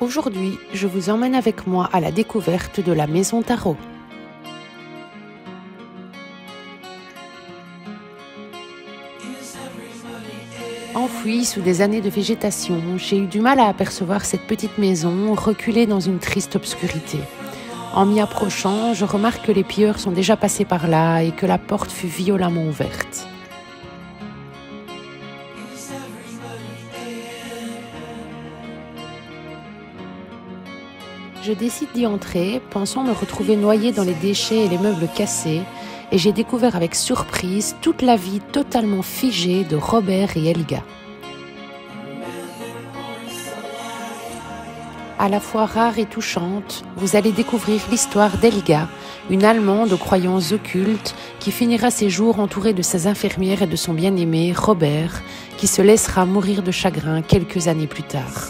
Aujourd'hui, je vous emmène avec moi à la découverte de la maison Tarot. Enfouie sous des années de végétation, j'ai eu du mal à apercevoir cette petite maison reculée dans une triste obscurité. En m'y approchant, je remarque que les pilleurs sont déjà passés par là et que la porte fut violemment ouverte. Je décide d'y entrer, pensant me retrouver noyée dans les déchets et les meubles cassés, et j'ai découvert avec surprise toute la vie totalement figée de Robert et Helga. À la fois rare et touchante, vous allez découvrir l'histoire d'Helga, une Allemande aux croyances occultes qui finira ses jours entourée de ses infirmières et de son bien-aimé Robert, qui se laissera mourir de chagrin quelques années plus tard.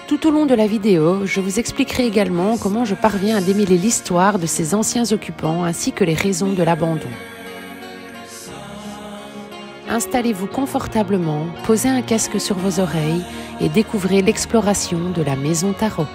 Tout au long de la vidéo, je vous expliquerai également comment je parviens à démêler l'histoire de ces anciens occupants ainsi que les raisons de l'abandon. Installez-vous confortablement, posez un casque sur vos oreilles et découvrez l'exploration de la maison Tarot.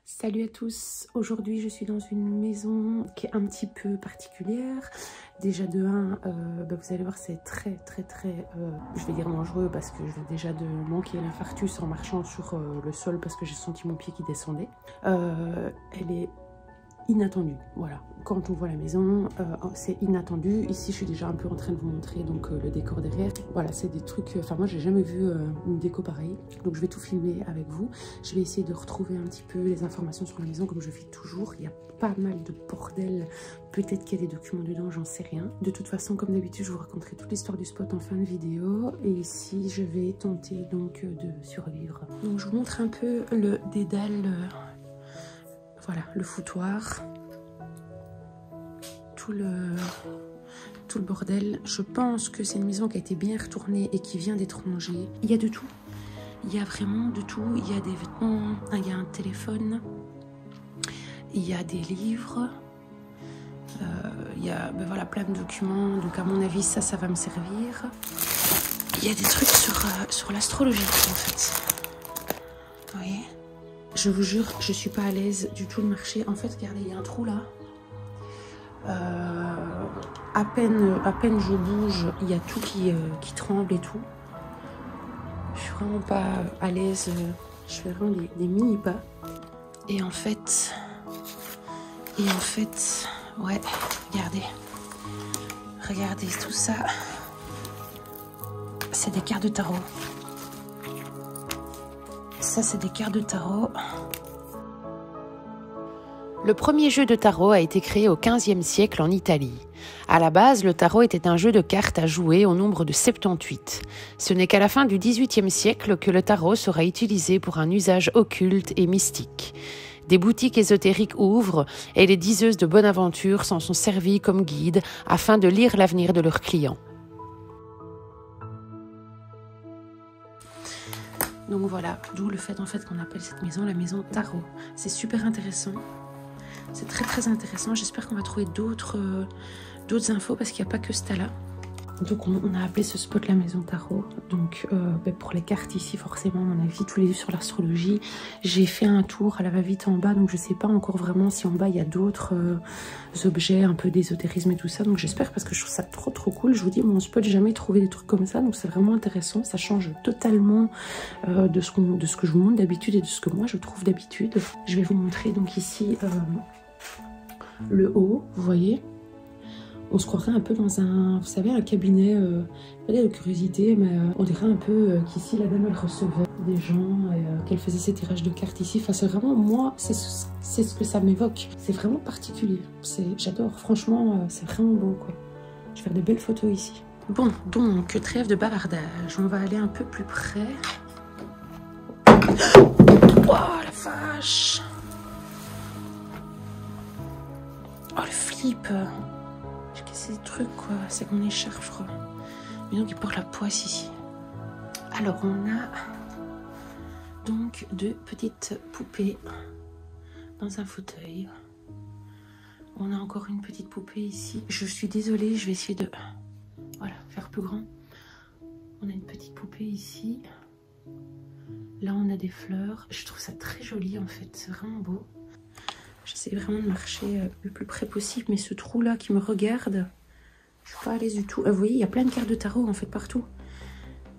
Salut à tous, aujourd'hui je suis dans une maison qui est un petit peu particulière. Déjà de 1, vous allez voir c'est très je vais dire dangereux parce que je vais déjà de manquer l'infarctus en marchant sur le sol parce que j'ai senti mon pied qui descendait. Elle est inattendue, voilà. Quand on voit la maison, c'est inattendu. Ici, je suis déjà un peu en train de vous montrer donc le décor derrière. Voilà, c'est des trucs. Enfin, moi, j'ai jamais vu une déco pareille. Donc, je vais tout filmer avec vous. Je vais essayer de retrouver un petit peu les informations sur la maison, comme je fais toujours. Il y a pas mal de bordel. Peut-être qu'il y a des documents dedans, j'en sais rien. De toute façon, comme d'habitude, je vous raconterai toute l'histoire du spot en fin de vidéo. Et ici, je vais tenter donc de survivre. Donc, je vous montre un peu le dédale. Voilà, le foutoir, tout le bordel. Je pense que c'est une maison qui a été bien retournée et qui vient d'étrangers. Il y a de tout. Il y a vraiment de tout. Il y a des vêtements, il y a un téléphone, il y a des livres, il y a voilà, plein de documents. Donc à mon avis, ça va me servir. Il y a des trucs sur l'astrologie en fait. Vous voyez ? Je vous jure, je suis pas à l'aise du tout de marcher. En fait, regardez, il y a un trou là. À peine je bouge, il y a tout qui tremble et tout. Je suis vraiment pas à l'aise. Je fais vraiment des mini pas. Et en fait, ouais, regardez tout ça. C'est des cartes de tarot. Ça, c'est des cartes de tarot. Le premier jeu de tarot a été créé au XVe siècle en Italie. À la base, le tarot était un jeu de cartes à jouer au nombre de 78. Ce n'est qu'à la fin du XVIIIe siècle que le tarot sera utilisé pour un usage occulte et mystique. Des boutiques ésotériques ouvrent et les diseuses de bonne aventure s'en sont servies comme guide afin de lire l'avenir de leurs clients. Donc voilà, d'où le fait en fait qu'on appelle cette maison la maison Tarot. C'est super intéressant. C'est très intéressant. J'espère qu'on va trouver d'autres infos parce qu'il n'y a pas que ce tas-là. Donc on a appelé ce spot la maison Tarot. Donc pour les cartes ici forcément, à mon avis, tous les livres sur l'astrologie. J'ai fait un tour à la va-vite en bas, donc je ne sais pas encore vraiment si en bas il y a d'autres objets un peu d'ésotérisme et tout ça. Donc j'espère parce que je trouve ça trop cool. Je vous dis, mon spot, j'ai jamais trouvé des trucs comme ça, donc c'est vraiment intéressant. Ça change totalement de ce que je vous montre d'habitude et de ce que moi je trouve d'habitude. Je vais vous montrer donc ici le haut, vous voyez. On se croirait un peu dans un, vous savez, un cabinet, pas de curiosité, mais on dirait un peu qu'ici la dame elle recevait des gens et qu'elle faisait ses tirages de cartes ici. Enfin, c'est vraiment, moi, c'est ce que ça m'évoque. C'est vraiment particulier. J'adore, franchement, c'est vraiment beau, quoi. Je vais faire de belles photos ici. Bon, donc, trêve de bavardage. On va aller un peu plus près. Oh, la vache! Oh, le flip! C'est des trucs quoi, c'est mon écharpe je crois. Mais donc il porte la poisse ici. Alors, on a donc 2 petites poupées dans un fauteuil. On a encore une petite poupée ici. Je suis désolée, je vais essayer de faire plus grand. On a une petite poupée ici. Là, on a des fleurs. Je trouve ça très joli en fait. C'est vraiment beau. J'essaie vraiment de marcher le plus près possible. Mais ce trou-là qui me regarde, je suis pas à l'aise du tout. Vous voyez, il y a plein de cartes de tarot en fait partout.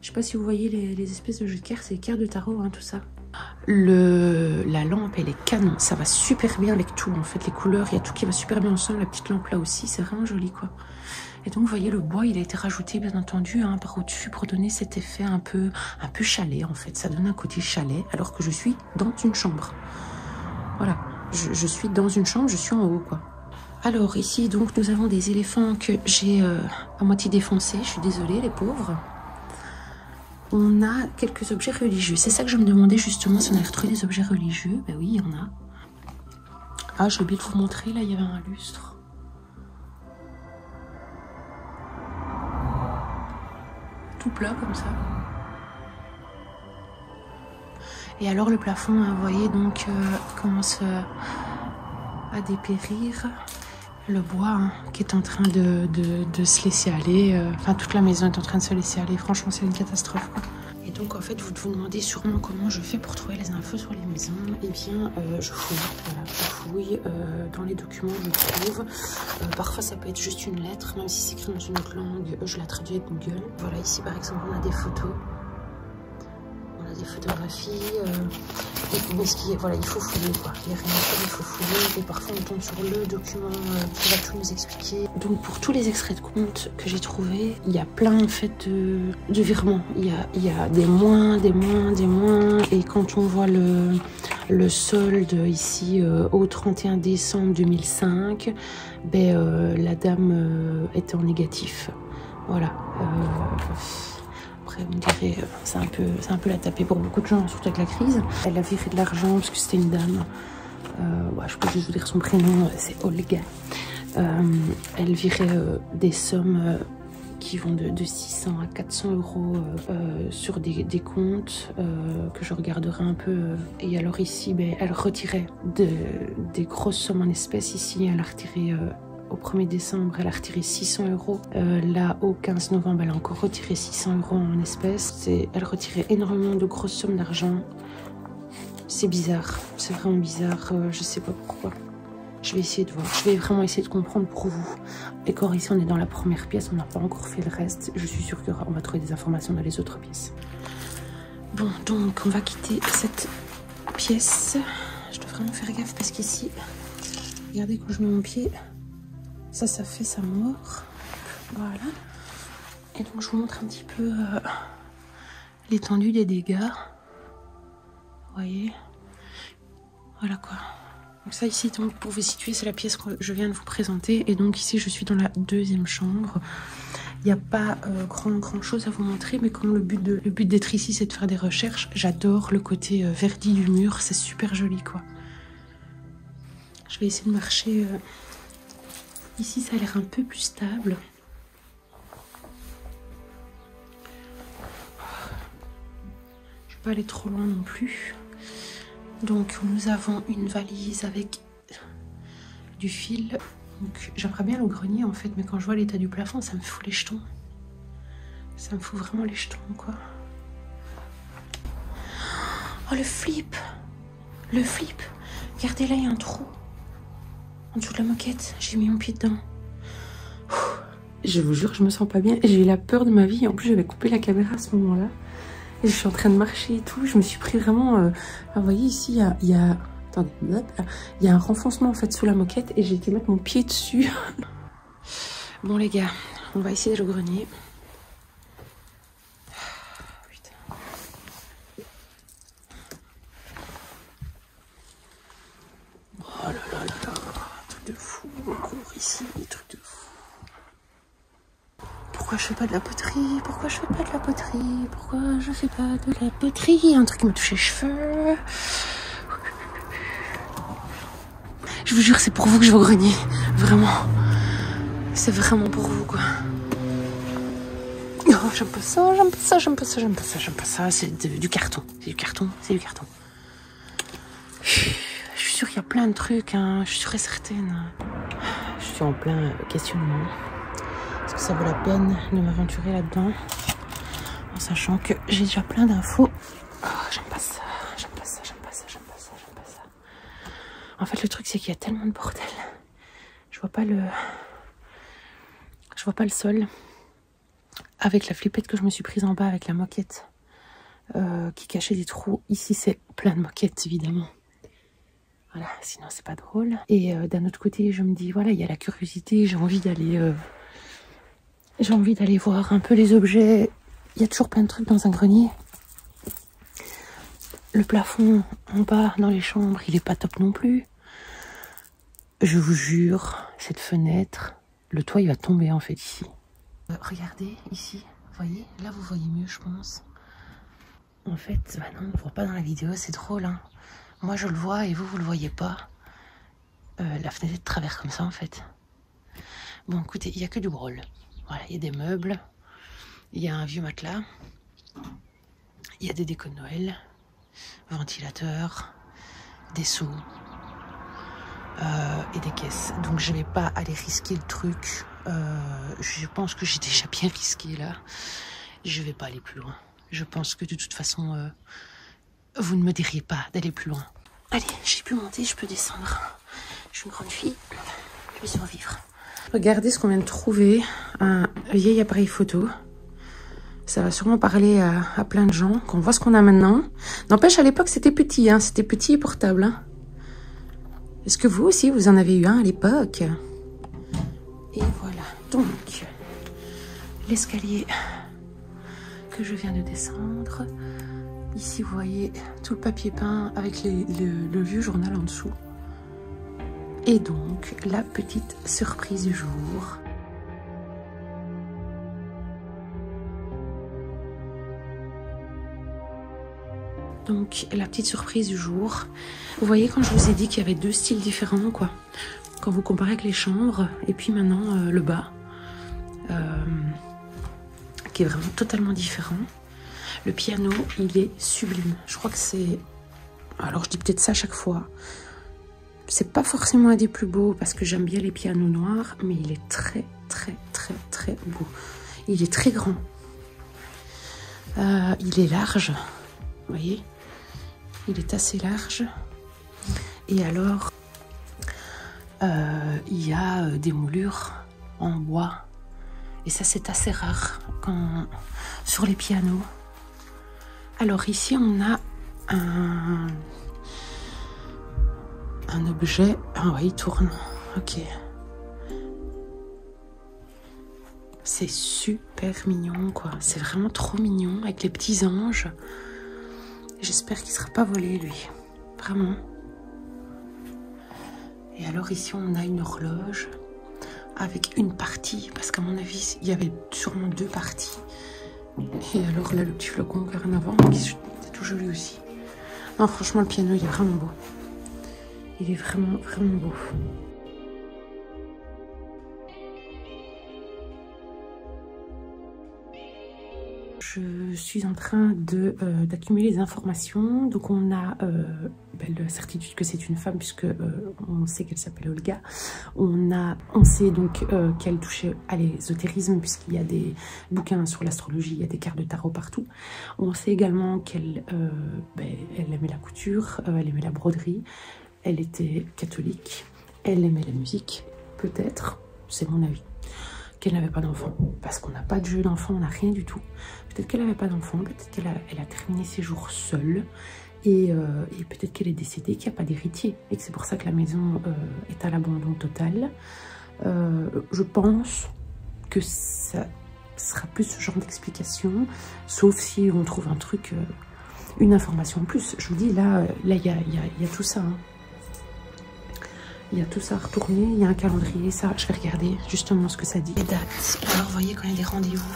Je sais pas si vous voyez les espèces de jeux de cartes. C'est les cartes de tarot, hein, tout ça. La lampe, elle est canon. Ça va super bien avec tout en fait. Les couleurs, il y a tout qui va super bien ensemble. La petite lampe là aussi, c'est vraiment joli quoi. Et donc, vous voyez, le bois, il a été rajouté, bien entendu, hein, par au-dessus pour donner cet effet un peu chalet, en fait. Ça donne un côté chalet, alors que je suis dans une chambre. Voilà, je suis dans une chambre, je suis en haut, quoi. Alors, ici, donc, nous avons des éléphants que j'ai à moitié défoncés. Je suis désolée, les pauvres. On a quelques objets religieux. C'est ça que je me demandais, justement, si on avait retrouvé des objets religieux. Ben oui, il y en a. Ah, j'ai oublié de vous montrer, là, il y avait un lustre. Tout plat comme ça. Et alors le plafond, hein, vous voyez, donc commence à dépérir. Le bois hein, qui est en train de se laisser aller. Enfin, toute la maison est en train de se laisser aller. Franchement, c'est une catastrophe, quoi. Et donc, en fait, vous vous demandez sûrement comment je fais pour trouver les infos sur les maisons. Eh bien, je fouille. Voilà, je fouille dans les documents, je trouve. Parfois, ça peut être juste une lettre, même si c'est écrit dans une autre langue, je la traduis avec Google. Voilà, ici, par exemple, on a des photos. On a des photographies. Mais ce qui est, voilà, il faut fouiller, quoi. Il n'y a rien à faire, il faut fouiller. Et parfois, on tombe sur le document qui va tout nous expliquer. Donc, pour tous les extraits de compte que j'ai trouvés, il y a plein, en fait, de virements. Il y a des moins, des moins, des moins. Et quand on voit le solde ici au 31 décembre 2005, ben, la dame était en négatif. Voilà. Après, vous me direz, c'est un peu la tapée pour beaucoup de gens, surtout avec la crise. Elle a viré de l'argent parce que c'était une dame. Ouais, je peux juste vous dire son prénom, c'est Olga. Elle virait des sommes qui vont de 600 à 400 euros sur des comptes que je regarderai un peu. Et alors ici, ben, elle retirait des grosses sommes en espèces. Ici, elle a retiré... Au 1er décembre, elle a retiré 600 euros. Là, au 15 novembre, elle a encore retiré 600 euros en espèces. Elle retirait énormément de grosses sommes d'argent. C'est bizarre. C'est vraiment bizarre. Je sais pas pourquoi. Je vais essayer de voir. Je vais vraiment essayer de comprendre pour vous. Et quand ici, on est dans la première pièce, on n'a pas encore fait le reste. Je suis sûre qu'on va trouver des informations dans les autres pièces. Bon, donc, on va quitter cette pièce. Je dois vraiment faire gaffe parce qu'ici, regardez quand je mets mon pied... Ça fait sa mort. Voilà. Et donc, je vous montre un petit peu l'étendue des dégâts. Vous voyez? Voilà quoi. Donc ça ici, donc, pour vous situer, c'est la pièce que je viens de vous présenter. Et donc ici, je suis dans la deuxième chambre. Il n'y a pas grand chose à vous montrer. Mais comme le but d'être ici, c'est de faire des recherches. J'adore le côté verdi du mur. C'est super joli quoi. Je vais essayer de marcher... Ici, ça a l'air un peu plus stable. Je ne vais pas aller trop loin non plus. Donc, nous avons une valise avec du fil. Donc, j'aimerais bien le grenier en fait, mais quand je vois l'état du plafond, ça me fout les jetons. Ça me fout vraiment les jetons, quoi. Oh, le flip! Le flip! Regardez, là, il y a un trou. En dessous de la moquette, j'ai mis mon pied dedans. Je vous jure, je me sens pas bien. J'ai eu la peur de ma vie. En plus, j'avais coupé la caméra à ce moment-là. Et je suis en train de marcher et tout. Je me suis pris vraiment... vous voyez, ici, il y a... Attendez, il y a un renfoncement en fait sous la moquette. Et j'ai été mettre mon pied dessus. Bon, les gars, on va essayer d'aller au grenier. Oh là là là là, truc de fou, encore ici, truc de fou. Pourquoi je fais pas de la poterie? Pourquoi je fais pas de la poterie? Pourquoi je fais pas de la poterie? Un truc qui me touche les cheveux. Je vous jure, c'est pour vous que je vais au grenier. Vraiment. C'est vraiment pour vous, quoi. Oh. j'aime pas ça, j'aime pas ça, j'aime pas ça, j'aime pas ça, j'aime pas ça. C'est du carton. C'est du carton, c'est du carton. Je suis sûre qu'il y a plein de trucs, hein. Je suis sûre et certaine. Je suis en plein questionnement. Est-ce que ça vaut la peine de m'aventurer là-dedans? En sachant que j'ai déjà plein d'infos. Oh, j'aime pas ça, j'aime pas ça, j'aime pas ça, j'aime pas ça, j'aime pas ça. En fait, le truc, c'est qu'il y a tellement de bordel. Je vois pas le sol. Avec la flippette que je me suis prise en bas avec la moquette qui cachait des trous. Ici, c'est plein de moquettes, évidemment. Voilà, sinon, c'est pas drôle. Et d'un autre côté, je me dis, voilà, il y a la curiosité. J'ai envie d'aller voir un peu les objets. Il y a toujours plein de trucs dans un grenier. Le plafond en bas, dans les chambres, il est pas top non plus. Je vous jure, cette fenêtre, le toit, il va tomber, en fait, ici. Regardez ici, vous voyez, là vous voyez mieux je pense. En fait, bah non, on ne voit pas dans la vidéo, c'est drôle hein. Moi je le vois et vous le voyez pas. La fenêtre est de travers comme ça en fait. Bon écoutez, il n'y a que du brol. Voilà, il y a des meubles, il y a un vieux matelas, il y a des décos de Noël, ventilateur, des seaux et des caisses. Donc je vais pas aller risquer le truc. Je pense que j'ai déjà bien risqué là. Je vais pas aller plus loin. Je pense que de toute façon, vous ne me diriez pas d'aller plus loin. Allez, j'ai pu monter, je peux descendre. Je suis une grande fille, je vais survivre. Regardez ce qu'on vient de trouver. Un vieil appareil photo. Ça va sûrement parler à plein de gens. Qu'on voit ce qu'on a maintenant. N'empêche, à l'époque, c'était petit. Hein, c'était petit et portable. Hein. Est-ce que vous aussi, vous en avez eu un à l'époque ? Et voilà, donc, l'escalier que je viens de descendre. Ici, vous voyez tout le papier peint avec le vieux journal en dessous. Et donc, la petite surprise du jour. Donc, la petite surprise du jour. Vous voyez, quand je vous ai dit qu'il y avait deux styles différents, quoi. Quand vous comparez avec les chambres, et puis maintenant le bas, qui est vraiment totalement différent. Le piano, il est sublime. Je crois que c'est... Alors je dis peut-être ça à chaque fois. C'est pas forcément un des plus beaux, parce que j'aime bien les pianos noirs, mais il est très, très, très, très beau. Il est très grand. Il est large, vous voyez. Il est assez large. Et alors... il y a des moulures en bois et ça c'est assez rare sur les pianos. Alors ici on a un objet. Ah ouais, il tourne. Ok. C'est super mignon quoi. C'est vraiment trop mignon avec les petits anges. J'espère qu'il ne sera pas volé lui. Vraiment. Et alors ici on a une horloge avec une partie, parce qu'à mon avis il y avait sûrement deux parties. Et alors là le petit flocon qui a rien à voir, c'est tout joli aussi. Non franchement le piano il est vraiment beau. Il est vraiment vraiment beau. Je suis en train d'accumuler les informations. Donc on a la certitude que c'est une femme puisque on sait qu'elle s'appelle Olga. On sait donc qu'elle touchait à l'ésotérisme puisqu'il y a des bouquins sur l'astrologie, il y a des cartes de tarot partout. On sait également qu'elle elle aimait la couture, elle aimait la broderie, elle était catholique, elle aimait la musique, peut-être, c'est mon avis. Qu'elle n'avait pas d'enfant, parce qu'on n'a pas de jeu d'enfant, on n'a rien du tout. Peut-être qu'elle n'avait pas d'enfant, peut-être qu'elle a terminé ses jours seule, et peut-être qu'elle est décédée, qu'il n'y a pas d'héritier, et que c'est pour ça que la maison est à l'abandon total. Je pense que ça sera plus ce genre d'explication, sauf si on trouve un truc, une information en plus. Je vous dis, là, il y a tout ça, hein. Il y a tout ça à retourner, il y a un calendrier, ça, je vais regarder justement ce que ça dit. Les dates, alors vous voyez quand il y a des rendez-vous.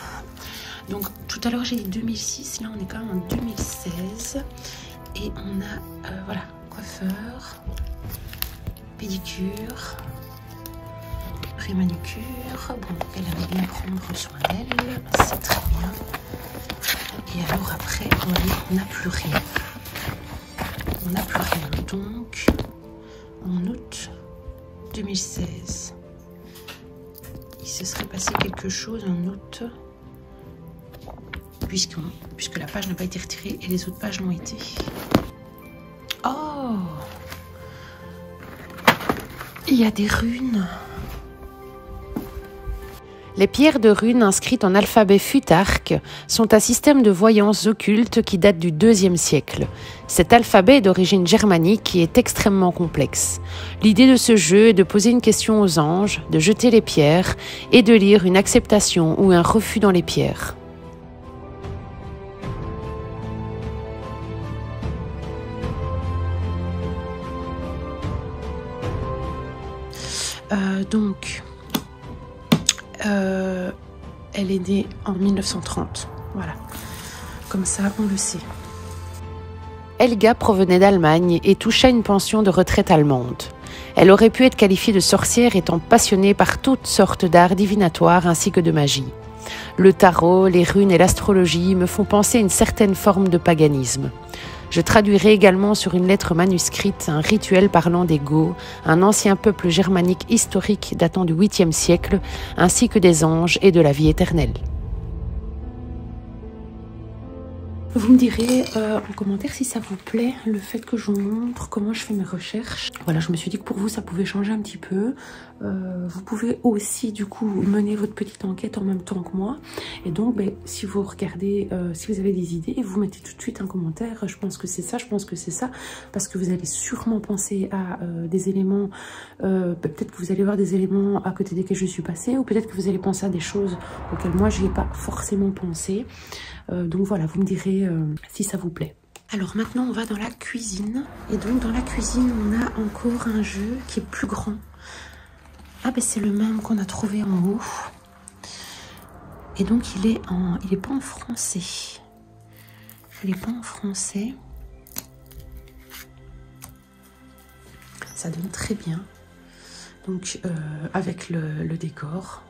Donc tout à l'heure j'ai dit 2006, là on est quand même en 2016. Et on a, voilà, coiffeur, pédicure, pré-manucure. Bon, elle avait bien prendre soin d'elle, c'est très bien. Et alors après, voilà, on n'a plus rien. On n'a plus rien. Donc, en août 2016, il se serait passé quelque chose en août, puisque la page n'a pas été retirée et les autres pages l'ont été. Oh! Il y a des runes. Les pierres de runes inscrites en alphabet futarque sont un système de voyance occulte qui date du IIe siècle. Cet alphabet est d'origine germanique et est extrêmement complexe. L'idée de ce jeu est de poser une question aux anges, de jeter les pierres et de lire une acceptation ou un refus dans les pierres. Elle est née en 1930, voilà, comme ça on le sait. Helga provenait d'Allemagne et touchait une pension de retraite allemande. Elle aurait pu être qualifiée de sorcière étant passionnée par toutes sortes d'arts divinatoires ainsi que de magie. Le tarot, les runes et l'astrologie me font penser à une certaine forme de paganisme. Je traduirai également sur une lettre manuscrite un rituel parlant des Goths, un ancien peuple germanique historique datant du 8e siècle, ainsi que des anges et de la vie éternelle. Vous me direz en commentaire si ça vous plaît, le fait que je vous montre comment je fais mes recherches. Voilà, je me suis dit que pour vous, ça pouvait changer un petit peu. Vous pouvez aussi, du coup, mener votre petite enquête en même temps que moi. Et donc, si vous regardez, si vous avez des idées, vous mettez tout de suite un commentaire. Je pense que c'est ça, je pense que c'est ça. Parce que vous allez sûrement penser à des éléments, peut-être que vous allez voir des éléments à côté desquels je suis passée. Ou peut-être que vous allez penser à des choses auxquelles moi, je n'y ai pas forcément pensé. Donc voilà, vous me direz si ça vous plaît. Alors maintenant on va dans la cuisine. Et donc dans la cuisine on a encore un jeu qui est plus grand. Ah ben c'est le même qu'on a trouvé en haut. Et donc il est pas en français. Il est pas en français. Ça donne très bien. Donc avec le décor.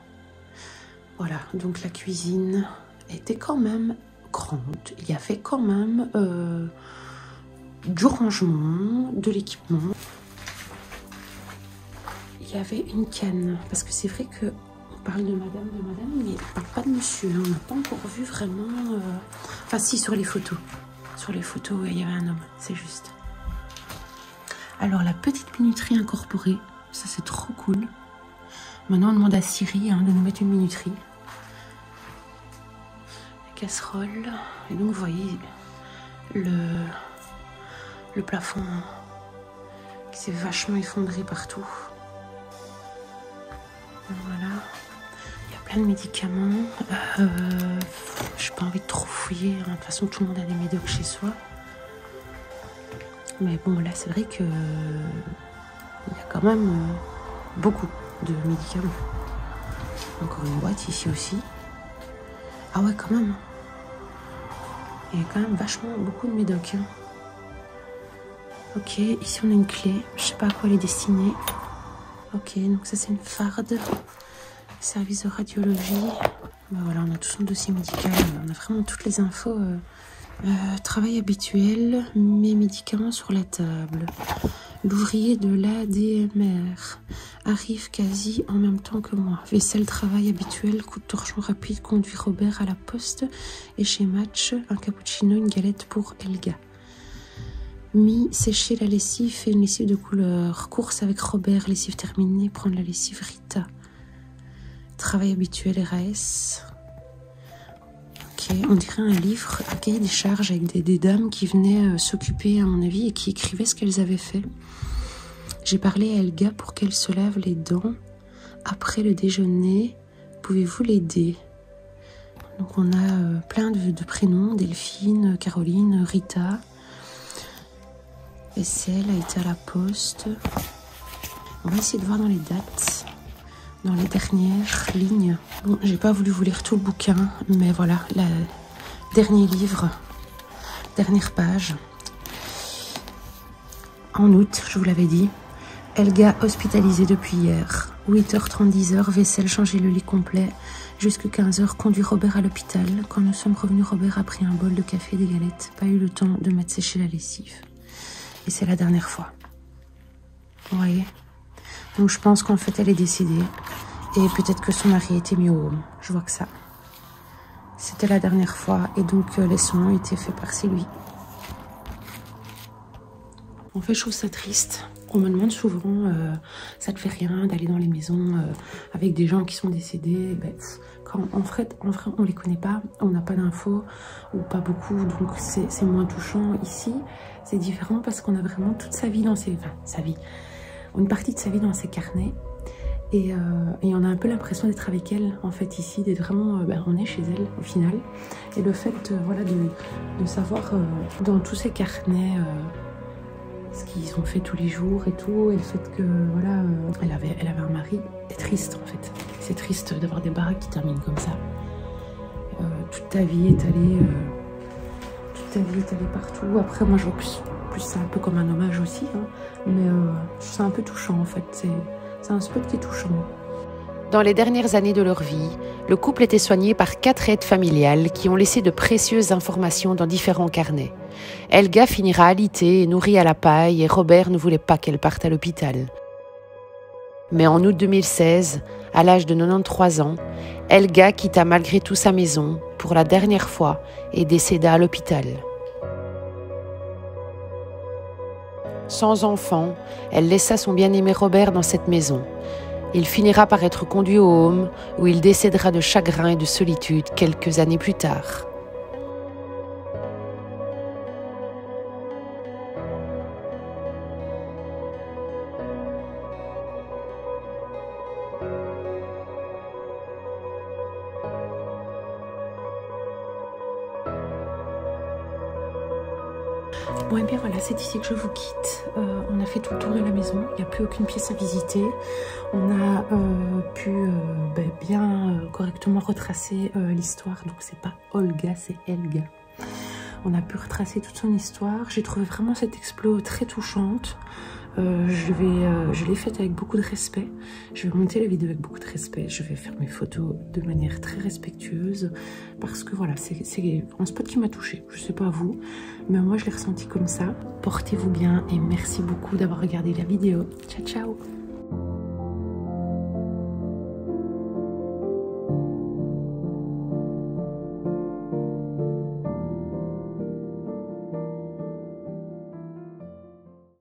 Voilà, donc la cuisine était quand même grande. Il y avait quand même du rangement, de l'équipement. Il y avait une canne, parce que c'est vrai que on parle de madame, mais on parle pas de monsieur. On n'a pas encore vu vraiment... Enfin si, sur les photos. Sur les photos, il y avait un homme, c'est juste. Alors la petite minuterie incorporée, ça c'est trop cool. Maintenant on demande à Siri de nous mettre une minuterie. Casserole, et donc vous voyez le plafond qui s'est vachement effondré partout. Voilà, il y a plein de médicaments. J'ai pas envie de trop fouiller, de toute façon tout le monde a des médocs chez soi. Mais bon, là c'est vrai que il y a quand même beaucoup de médicaments. Encore une boîte ici aussi. Ah ouais, quand même. Il y a quand même vachement beaucoup de médocs. Ok, ici on a une clé. Je sais pas à quoi elle est destinée. Ok, donc ça c'est une farde. Service de radiologie. Ben voilà, on a tout son dossier médical. On a vraiment toutes les infos. Travail habituel. Mes médicaments sur la table. L'ouvrier de l'ADMR arrive quasi en même temps que moi. Vaisselle, travail habituel, coup de torchon rapide, conduit Robert à la poste. Et chez Match, un cappuccino, une galette pour Helga. Sécher la lessive, fait une lessive de couleur. Course avec Robert, lessive terminée, prendre la lessive Rita. Travail habituel, RAS. Ok, on dirait un livre, un cahier des charges avec des dames qui venaient s'occuper, à mon avis, et qui écrivaient ce qu'elles avaient fait. J'ai parlé à Helga pour qu'elle se lave les dents après le déjeuner. Pouvez-vous l'aider? Donc on a plein de prénoms, Delphine, Caroline, Rita. Vaisselle a été à la poste. On va essayer de voir dans les dates, dans les dernières lignes. Bon, j'ai pas voulu vous lire tout le bouquin, mais voilà, le dernier livre, dernière page. En août, je vous l'avais dit. Elga hospitalisée depuis hier. 8h30, 10h, vaisselle, changer le lit complet. Jusqu'à 15h, conduit Robert à l'hôpital. Quand nous sommes revenus, Robert a pris un bol de café et des galettes. Pas eu le temps de mettre sécher la lessive. Et c'est la dernière fois. Vous voyez? Donc je pense qu'en fait elle est décédée. Et peut-être que son mari était mis au home. Je vois que ça. C'était la dernière fois. Et donc les soins ont été faits par Sylvie. En fait je trouve ça triste. On me demande souvent, ça te fait rien d'aller dans les maisons avec des gens qui sont décédés. Ben, quand en vrai on les connaît pas, on n'a pas d'infos ou pas beaucoup, donc c'est moins touchant. Ici c'est différent parce qu'on a vraiment toute sa vie dans une partie de sa vie dans ses carnets. Et on a un peu l'impression d'être avec elle en fait ici, d'être vraiment, on est chez elle au final. Et le fait voilà, de savoir dans tous ces carnets ce qu'ils ont fait tous les jours et tout, et le fait que voilà, elle avait un mari, c'est triste en fait. C'est triste d'avoir des baraques qui terminent comme ça. Toute ta vie est allée, partout. Après moi je vois plus ça un peu comme un hommage aussi, hein. Mais c'est un peu touchant en fait. C'est un spot qui est touchant. Dans les dernières années de leur vie, le couple était soigné par 4 aides familiales qui ont laissé de précieuses informations dans différents carnets. Elga finira alitée et nourrie à la paille et Robert ne voulait pas qu'elle parte à l'hôpital. Mais en août 2016, à l'âge de 93 ans, Elga quitta malgré tout sa maison pour la dernière fois et décéda à l'hôpital. Sans enfant, elle laissa son bien-aimé Robert dans cette maison. Il finira par être conduit au home où il décédera de chagrin et de solitude quelques années plus tard. Bon et bien voilà, c'est ici que je vous quitte. On a fait tout le tour de la maison, il n'y a plus aucune pièce à visiter. On a pu bien correctement retracer l'histoire. Donc c'est pas Olga, c'est Elga. On a pu retracer toute son histoire. J'ai trouvé vraiment cette explo très touchante. Je l'ai faite avec beaucoup de respect. Je vais monter la vidéo avec beaucoup de respect. Je vais faire mes photos de manière très respectueuse parce que voilà, c'est un spot qui m'a touchée. Je sais pas vous, mais moi je l'ai ressenti comme ça. Portez-vous bien et merci beaucoup d'avoir regardé la vidéo. Ciao, ciao!